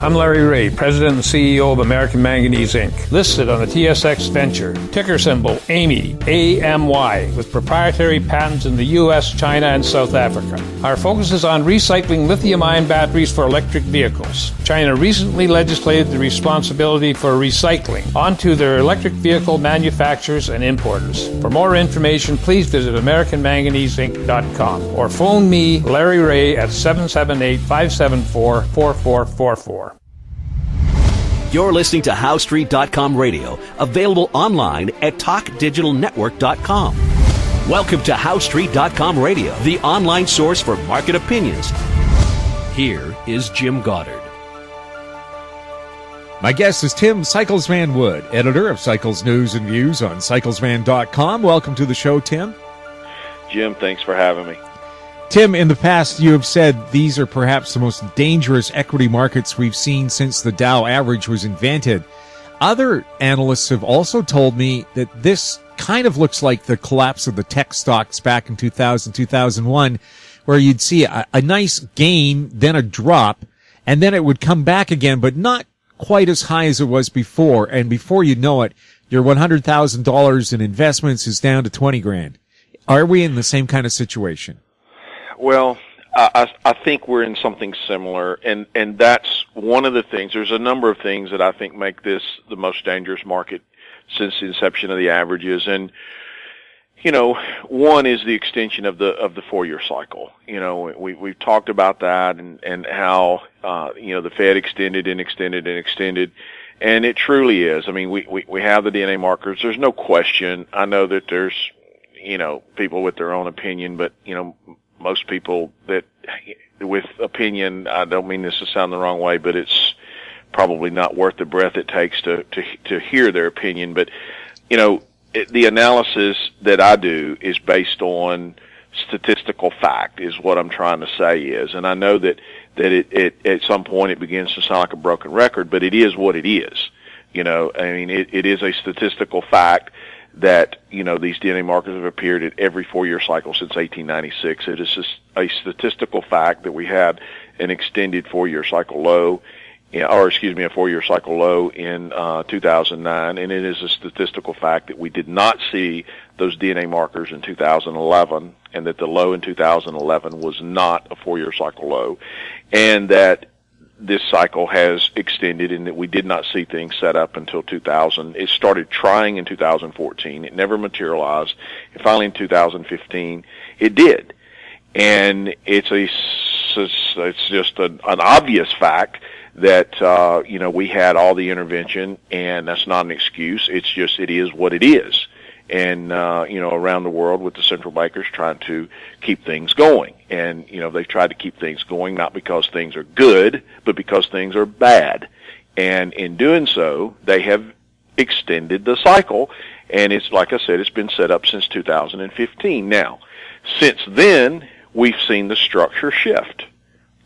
I'm Larry Ray, President and CEO of American Manganese, Inc., listed on the TSX Venture, ticker symbol AMY, A-M-Y, with proprietary patents in the U.S., China, and South Africa. Our focus is on recycling lithium-ion batteries for electric vehicles. China recently legislated the responsibility for recycling onto their electric vehicle manufacturers and importers. For more information, please visit AmericanManganeseInc.com or phone me, Larry Ray, at 778-574-4444. You're listening to HowStreet.com radio, available online at TalkDigitalNetwork.com. Welcome to HowStreet.com radio, the online source for market opinions. Here is Jim Goddard. My guest is Tim Cyclesman Wood, editor of Cycles News and Views on Cyclesman.com. Welcome to the show, Tim. Jim, thanks for having me. Tim, in the past, you have said these are perhaps the most dangerous equity markets we've seen since the Dow average was invented. Other analysts have also told me that this kind of looks like the collapse of the tech stocks back in 2000, 2001, where you'd see a nice gain, then a drop, and then it would come back again, but not quite as high as it was before. And before you know it, your $100,000 in investments is down to 20 grand. Are we in the same kind of situation? Well, I think we're in something similar, and that's one of the things. There's a number of things that I think make this the most dangerous market since the inception of the averages. And, you know, one is the extension of the 4-year cycle. You know, we've talked about that and how, you know, the Fed extended and extended and extended. And it truly is. I mean, we have the DNA markers. There's no question. I know that there's, you know, people with their own opinion, but, you know, most people that with opinion, I don't mean this to sound the wrong way, but it's probably not worth the breath it takes to hear their opinion. But, you know, the analysis that I do is based on statistical fact is what I'm trying to say is. And I know that it at some point it begins to sound like a broken record, but it is what it is. You know, I mean, it is a statistical fact that, you know, these DNA markers have appeared at every 4-year cycle since 1896. It is just a statistical fact that we had an extended 4-year cycle low, a 4-year cycle low in 2009, and it is a statistical fact that we did not see those DNA markers in 2011, and that the low in 2011 was not a 4-year cycle low, and that this cycle has extended and that we did not see things set up until 2000. It started trying in 2014. It never materialized. And finally in 2015, it did. And it's just an obvious fact that, you know, we had all the intervention, and that's not an excuse. It's just, it is what it is. And, you know, around the world with the central bankers trying to keep things going. And, you know, they've tried to keep things going not because things are good, but because things are bad. And in doing so, they have extended the cycle. And it's, like I said, it's been set up since 2015. Now, since then, we've seen the structure shift.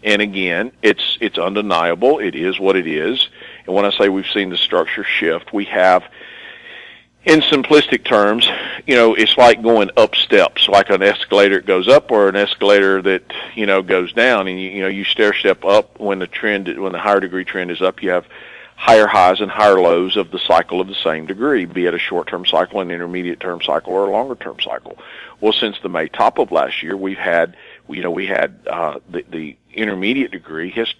And again, it's undeniable. It is what it is. And when I say we've seen the structure shift, we have, in simplistic terms, you know, it's like going up steps, like an escalator that goes up or an escalator that, you know, goes down. And, you know, you stair step up when the higher degree trend is up, you have higher highs and higher lows of the cycle of the same degree, be it a short-term cycle, an intermediate-term cycle, or a longer-term cycle. Well, since the May top of last year, we had the intermediate degree has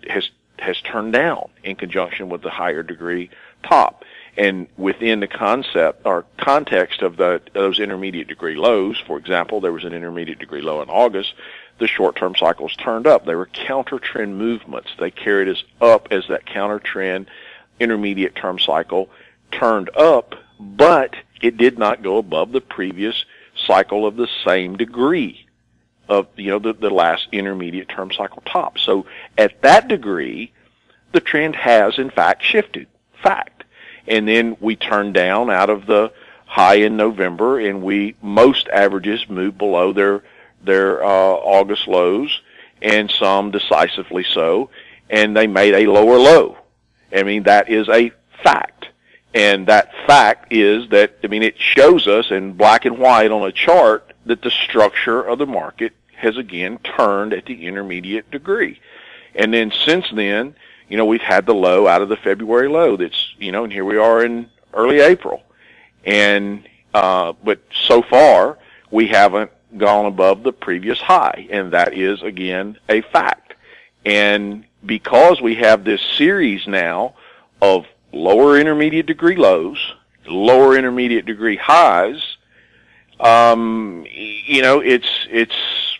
turned down in conjunction with the higher degree top. And within the concept or context of those intermediate degree lows, for example, there was an intermediate degree low in August, the short-term cycles turned up. They were counter-trend movements. They carried us up as that counter-trend intermediate-term cycle turned up, but it did not go above the previous cycle of the same degree of, you know, the last intermediate-term cycle top. So at that degree, the trend has, in fact, shifted. Fact. And then we turned down out of the high in November, and most averages moved below their August lows, and some decisively so, and they made a lower low. I mean, that is a fact. And that fact is that, I mean, it shows us in black and white on a chart that the structure of the market has again turned at the intermediate degree. And then since then, we've had the low out of the February low that's, and here we are in early April. And, but so far, we haven't gone above the previous high, and that is, again, a fact. And because we have this series now of lower intermediate degree lows, lower intermediate degree highs, it's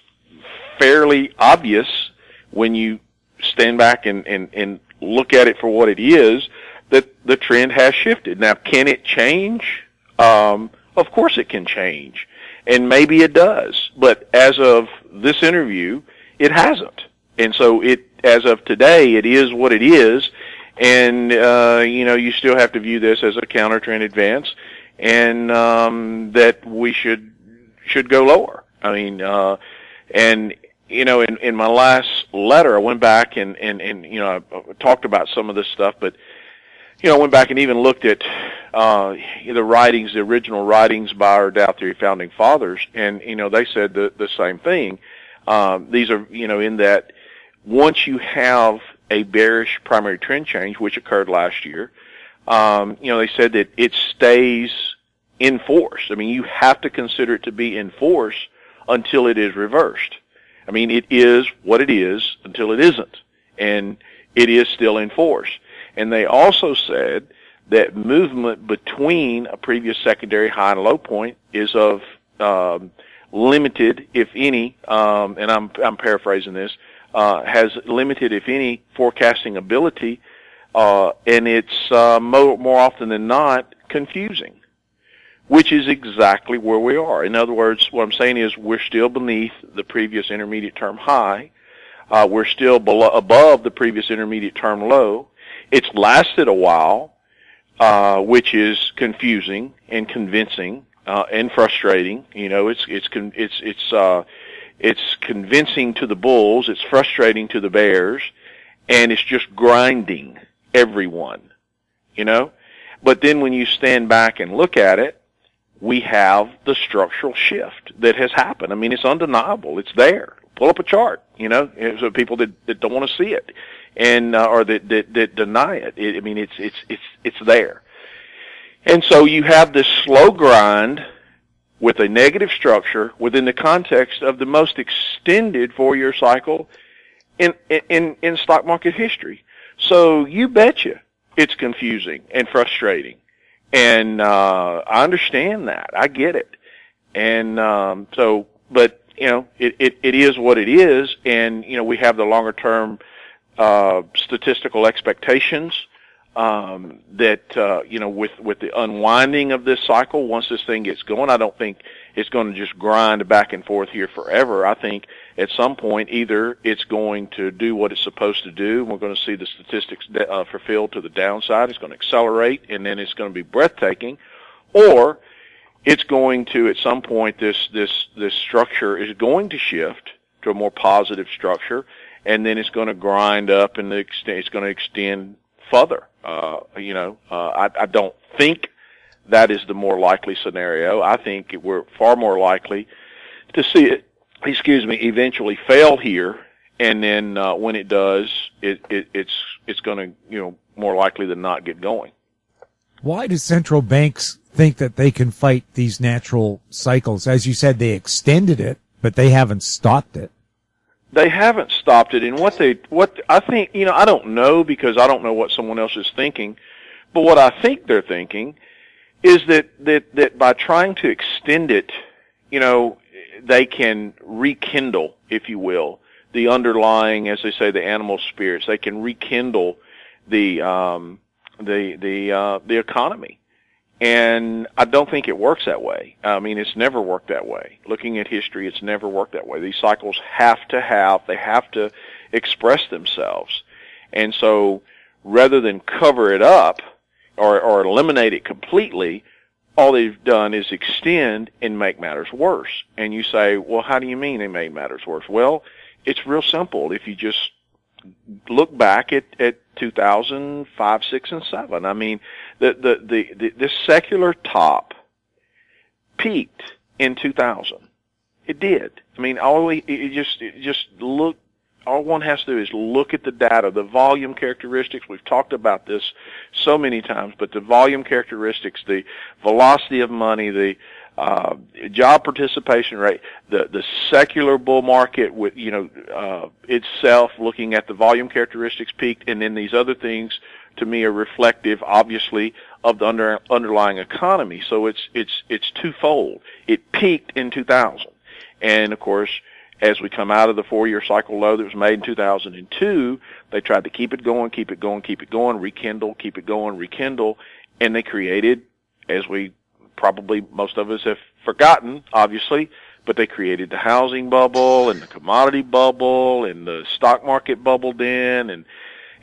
fairly obvious when you stand back and look at it for what it is that the trend has shifted. Now, can it change? Of course it can change, and maybe it does. But as of this interview, it hasn't. And so as of today, it is what it is. And, you still have to view this as a counter trend advance, and, that we should go lower. I mean, in my last letter, I went back and I talked about some of this stuff, but, I went back and even looked at, the original writings by our Dow Theory founding fathers, and, they said the same thing. These are, in that once you have a bearish primary trend change, which occurred last year, they said that it stays in force. I mean, you have to consider it to be in force until it is reversed. I mean, it is what it is until it isn't, and it is still in force. And they also said that movement between a previous secondary high and low point is of limited, if any, and I'm paraphrasing this, has limited, if any, forecasting ability, and it's more often than not confusing, which is exactly where we are. In other words, what I'm saying is we're still beneath the previous intermediate term high. We're still above the previous intermediate term low. It's lasted a while, which is confusing and convincing and frustrating. It's convincing to the bulls, it's frustrating to the bears, and it's just grinding everyone, But then when you stand back and look at it, we have the structural shift that has happened. I mean, it's undeniable. It's there. Pull up a chart, so people that don't want to see it, and or that deny it. It's there. And so you have this slow grind with a negative structure within the context of the most extended 4-year cycle in stock market history. So you betcha it's confusing and frustrating. And I understand that. I get it. And but it is what it is, and we have the longer term statistical expectations that with the unwinding of this cycle, once this thing gets going, I don't think it's going to just grind back and forth here forever. I think at some point either it's going to do what it's supposed to do, and we're going to see the statistics fulfilled to the downside. It's going to accelerate, and then it's going to be breathtaking, or it's going to, at some point, this structure is going to shift to a more positive structure, and then it's going to grind up and it's going to extend further. I don't think that is the more likely scenario. I think we're far more likely to see it, eventually fail here, and then when it does, it's going to, more likely than not get going. Why do central banks think that they can fight these natural cycles? As you said, they extended it, but they haven't stopped it. They haven't stopped it, and what I think, I don't know, because I don't know what someone else is thinking, but what I think they're thinking is that by trying to extend it, they can rekindle, if you will, the underlying, as they say, the animal spirits. They can rekindle the economy. And I don't think it works that way. I mean, it's never worked that way. Looking at history, it's never worked that way. These cycles have to express themselves. And so rather than cover it up or eliminate it completely, all they've done is extend and make matters worse. And you say, well, how do you mean they made matters worse? Well, it's real simple. If you just look back at 2005, 6, and 7. I mean, this secular top peaked in 2000. It did. I mean, just look all one has to do is look at the data, the volume characteristics. We've talked about this so many times, but the volume characteristics, the velocity of money, the job participation rate, the secular bull market with, itself, looking at the volume characteristics peaked, and then these other things to me are reflective, obviously, of the underlying economy. So it's twofold. It peaked in 2000. And of course, as we come out of the 4-year cycle low that was made in 2002, they tried to keep it going, rekindle, keep it going, rekindle, and they created, as we probably most of us have forgotten, obviously, but they created the housing bubble and the commodity bubble and the stock market bubbled in, and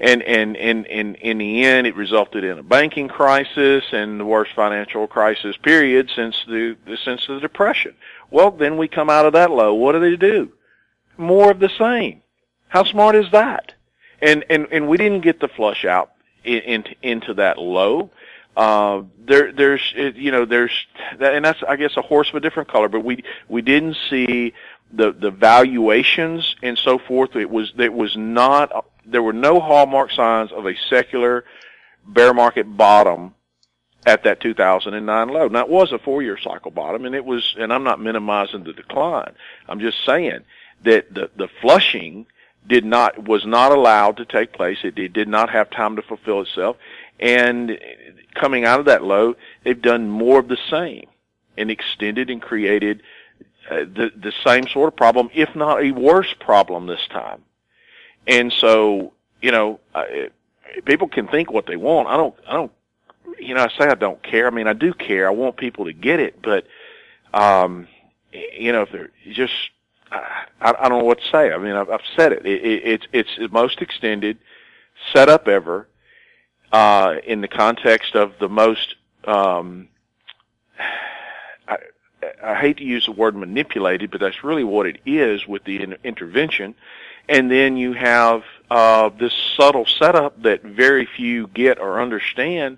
in the end it resulted in a banking crisis and the worst financial crisis period since the Depression. Well, then we come out of that low. What do? More of the same. How smart is that? And we didn't get the flush out into that low. There's that, and that's, I guess, a horse of a different color, but we didn't see the valuations and so forth. There were no hallmark signs of a secular bear market bottom at that 2009 low. Now, it was a 4-year cycle bottom, and I'm not minimizing the decline. I'm just saying that the flushing was not allowed to take place. It did not have time to fulfill itself. And coming out of that low, they've done more of the same and extended and created the same sort of problem, if not a worse problem this time. And so, people can think what they want. I don't, I say I don't care. I mean, I do care. I want people to get it, but, if they're just, I don't know what to say. I mean, I've said it. It's the most extended setup ever, in the context of the most, I hate to use the word manipulated, but that's really what it is with the intervention. And then you have this subtle setup that very few get or understand,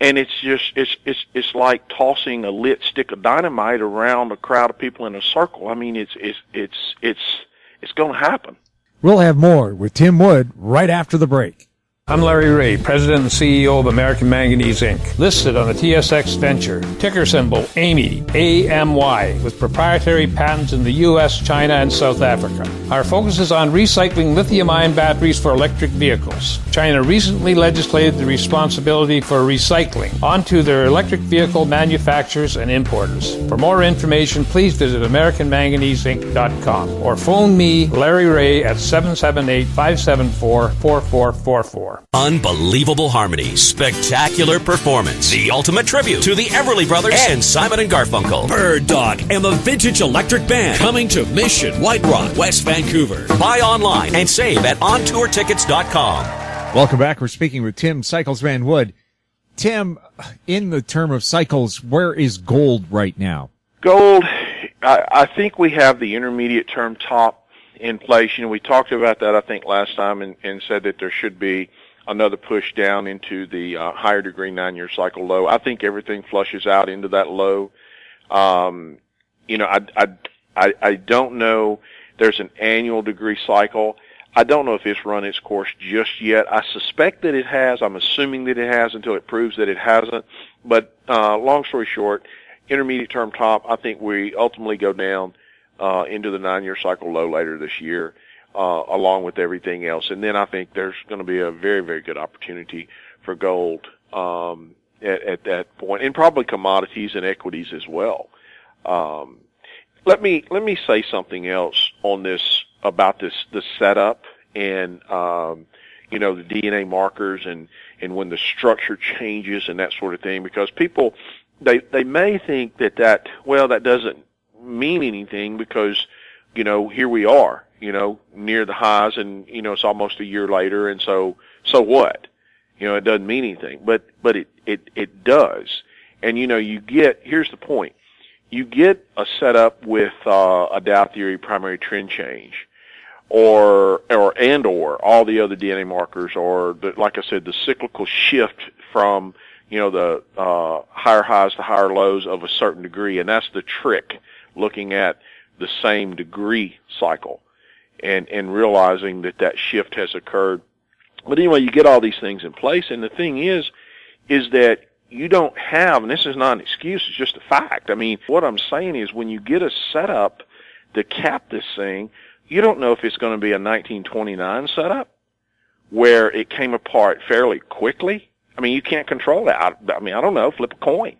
and it's like tossing a lit stick of dynamite around a crowd of people in a circle. I mean, it's going to happen. We'll have more with Tim Wood right after the break. I'm Larry Ray, President and CEO of American Manganese, Inc., listed on the TSX Venture, ticker symbol AMY, A-M-Y, with proprietary patents in the U.S., China, and South Africa. Our focus is on recycling lithium-ion batteries for electric vehicles. China recently legislated the responsibility for recycling onto their electric vehicle manufacturers and importers. For more information, please visit AmericanManganeseInc.com or phone me, Larry Ray, at 778-574-4444. Unbelievable harmony, spectacular performance, the ultimate tribute to the Everly Brothers and Simon & Garfunkel. Bird Dog and the Vintage Electric Band coming to Mission, White Rock, West Vancouver. Buy online and save at ontourtickets.com. Welcome back. We're speaking with Tim Cyclesman Wood. Tim, in the term of cycles, where is gold right now? Gold, I think we have the intermediate term top in place. We talked about that, I think, last time and said that there should be another push down into the higher degree 9-year cycle low. I think everything flushes out into that low. I don't know. There's an annual degree cycle. I don't know if it's run its course just yet. I suspect that it has. I'm assuming that it has until it proves that it hasn't. But long story short, intermediate term top, I think we ultimately go down into the 9-year cycle low later this year, along with everything else. And then I think there's going to be a very, very good opportunity for gold at that point, and probably commodities and equities as well. Let me say something else on this about the setup and the DNA markers and when the structure changes and that sort of thing, because people they may think that doesn't mean anything because here we are near the highs and it's almost a year later, and so what? It doesn't mean anything, but it does. And you get, here's the point, you get a setup with a Dow theory primary trend change or all the other DNA markers, or like I said, the cyclical shift from the higher highs to higher lows of a certain degree. And that's the trick, looking at the same degree cycle. and realizing that shift has occurred. But anyway, you get all these things in place, and the thing is that you don't have, and this is not an excuse, it's just a fact. I mean, what I'm saying is when you get a setup to cap this thing, you don't know if it's going to be a 1929 setup where it came apart fairly quickly. I mean, you can't control that. I mean, I don't know, flip a coin.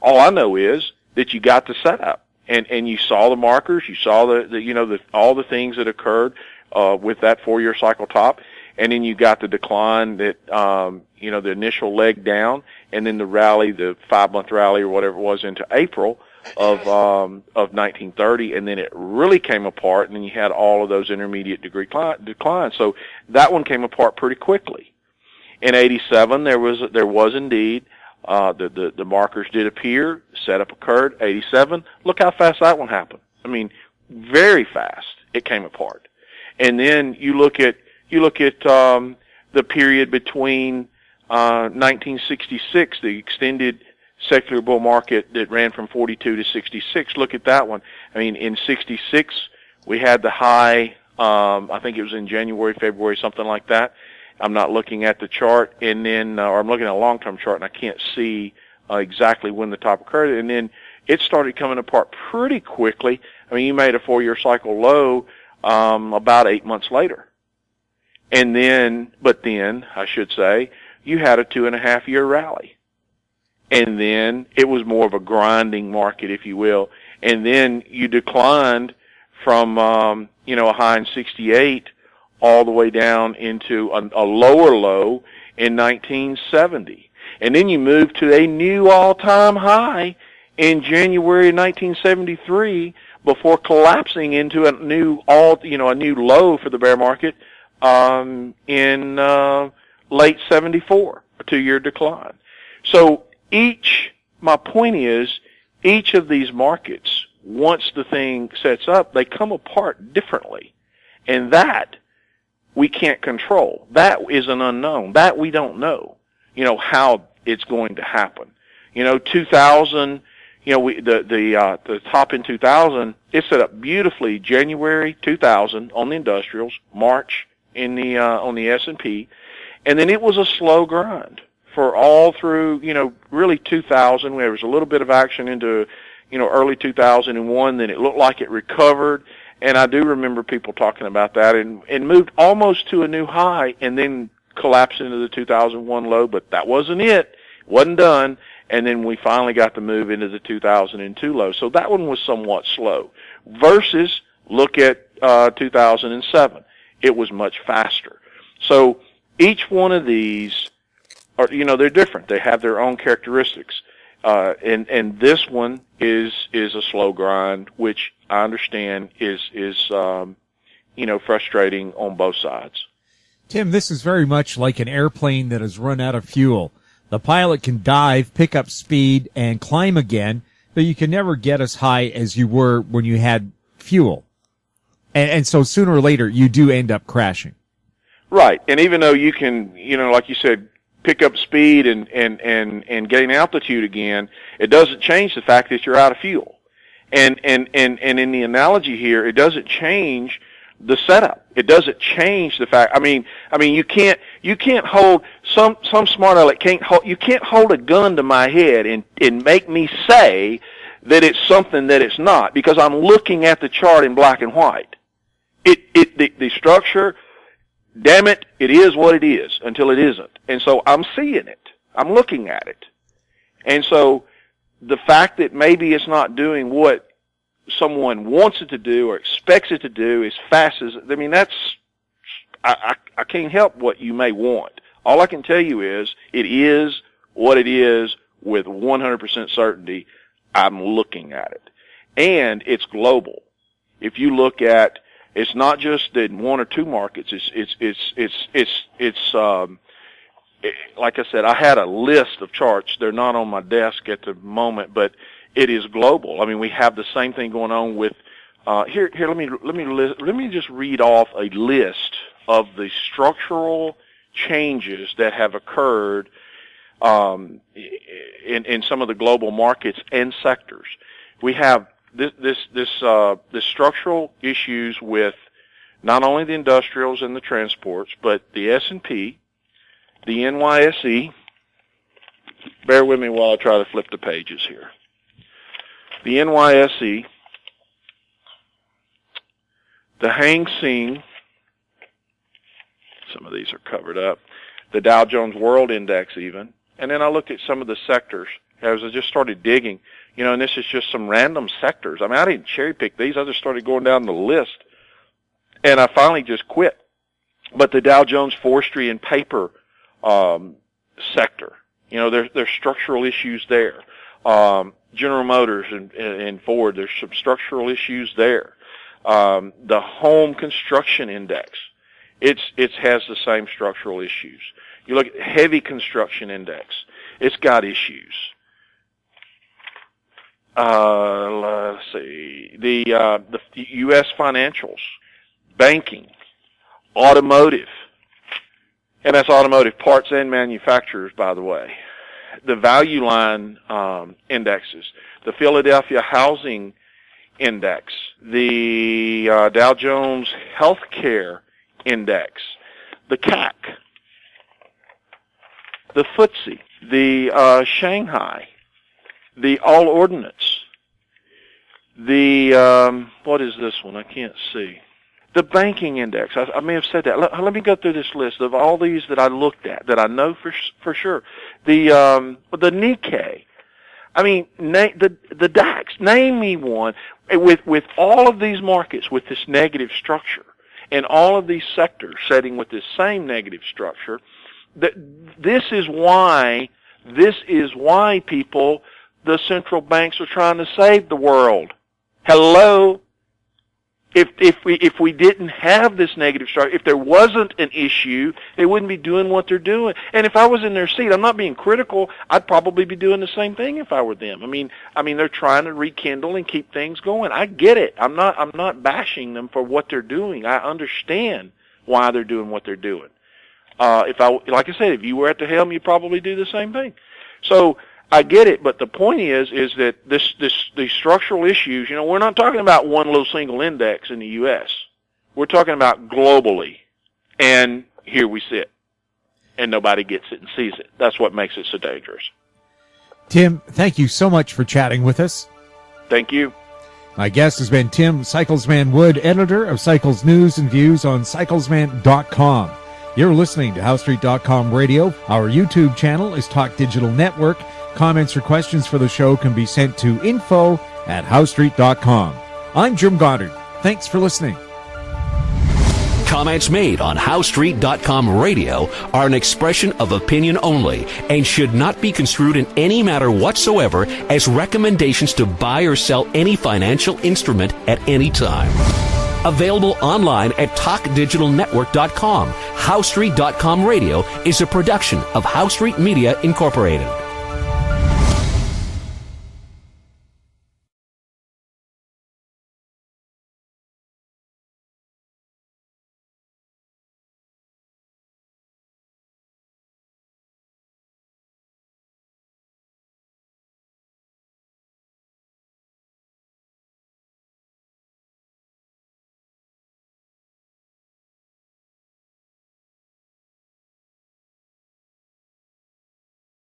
All I know is that you got the setup, and you saw the markers, you saw all the things that occurred with that 4-year cycle top, and then you got the decline that the initial leg down, and then the rally, the 5-month rally or whatever it was into April of 1930, and then it really came apart, and then you had all of those intermediate degree declines. So that one came apart pretty quickly. In 87, there was indeed the markers did appear, setup occurred. 87, look how fast that one happened. I mean, very fast it came apart. And then you look at the period between 1966, the extended secular bull market that ran from 42 to 66. Look at that one. I mean, in 66, we had the high, I think it was in January, February, something like that. I'm not looking at the chart, and then, or I'm looking at a long-term chart, and I can't see exactly when the top occurred. And then it started coming apart pretty quickly. I mean, you made a 4-year cycle low about 8 months later. But then, I should say, you had a 2.5-year rally. And then it was more of a grinding market, if you will. And then you declined from, a high in 68 all the way down into a lower low in 1970. And then you moved to a new all-time high in January 1973 before collapsing into a new low for the bear market in late 74, a 2-year decline. So my point is, each of these markets, once the thing sets up, they come apart differently. And that we can't control. That is an unknown. That we don't know, how it's going to happen. 2000, the top in 2000, it set up beautifully January 2000 on the industrials, March on the S&P, and then it was a slow grind for all through, really 2000. There was a little bit of action into, early 2001. Then it looked like it recovered. And I do remember people talking about that and moved almost to a new high and then collapsed into the 2001 low, but that wasn't it. It wasn't done. And then we finally got the move into the 2002 low. So that one was somewhat slow. Versus, look at 2007. It was much faster. So each one of these are, they're different. They have their own characteristics. And this one is a slow grind, which I understand is frustrating on both sides. Tim, this is very much like an airplane that has run out of fuel. The pilot can dive, pick up speed, and climb again, but you can never get as high as you were when you had fuel. And so sooner or later, you do end up crashing. Right. And even though you can, like you said, pick up speed and gain altitude again, it doesn't change the fact that you're out of fuel. And in the analogy here, it doesn't change the setup. It doesn't change the fact. I mean, you can't hold some smart aleck you can't hold a gun to my head and make me say that it's something that it's not, because I'm looking at the chart in black and white. The structure, damn it, it is what it is until it isn't. And so I'm seeing it. I'm looking at it. And so the fact that maybe it's not doing what someone wants it to do or expects it to do as fast as, I can't help what you may want. All I can tell you is it is what it is with 100% certainty. I'm looking at it. And it's global. If you look at, it's not just in one or two markets. It's like I said, I had a list of charts. They're not on my desk at the moment, but it is global. I mean, we have the same thing going on with here. Let me just read off a list of the structural changes that have occurred in some of the global markets and sectors. We have this structural issues with not only the industrials and the transports, but the S&P, the NYSE. Bear with me while I try to flip the pages here. The NYSE, the Hang Seng, some of these are covered up, the Dow Jones World Index even, and then I looked at some of the sectors as I just started digging, and this is just some random sectors. I mean, I didn't cherry pick these. I just started going down the list, and I finally just quit. But the Dow Jones Forestry and Paper sector, there's structural issues there. General Motors and Ford, there's some structural issues there. The Home Construction Index, it has the same structural issues. You look at the Heavy Construction Index, it's got issues. Let's see, the U.S. financials, banking, automotive, and that's automotive parts and manufacturers, by the way. The value line indexes, the Philadelphia Housing Index, the Dow Jones Healthcare Index, the CAC, the FTSE, the Shanghai, the All Ordnance, the, what is this one? I can't see. The banking index. I may have said that. Let me go through this list of all these that I looked at that I know for sure. The Nikkei. I mean, the DAX. Name me one with all of these markets with this negative structure and all of these sectors setting with this same negative structure. This is why people, the central banks are trying to save the world. Hello. If we didn't have this negative structure, if there wasn't an issue, they wouldn't be doing what they're doing. And if I was in their seat, I'm not being critical, I'd probably be doing the same thing if I were them. I mean they're trying to rekindle and keep things going. I get it. I'm not bashing them for what they're doing. I understand why they're doing what they're doing. Like I said, if you were at the helm, you'd probably do the same thing. So I get it, but the point is that these structural issues, we're not talking about one little single index in the U.S. We're talking about globally, and here we sit, and nobody gets it and sees it. That's what makes it so dangerous. Tim, thank you so much for chatting with us. Thank you. My guest has been Tim Cyclesman Wood, editor of Cycles News and Views on cyclesman.com. You're listening to HowStreet.com Radio. Our YouTube channel is Talk Digital Network. Comments or questions for the show can be sent to info@HowStreet.com. I'm Jim Goddard. Thanks for listening. Comments made on HowStreet.com Radio are an expression of opinion only and should not be construed in any matter whatsoever as recommendations to buy or sell any financial instrument at any time. Available online at TalkDigitalNetwork.com. HowStreet.com Radio is a production of HowStreet Media Incorporated.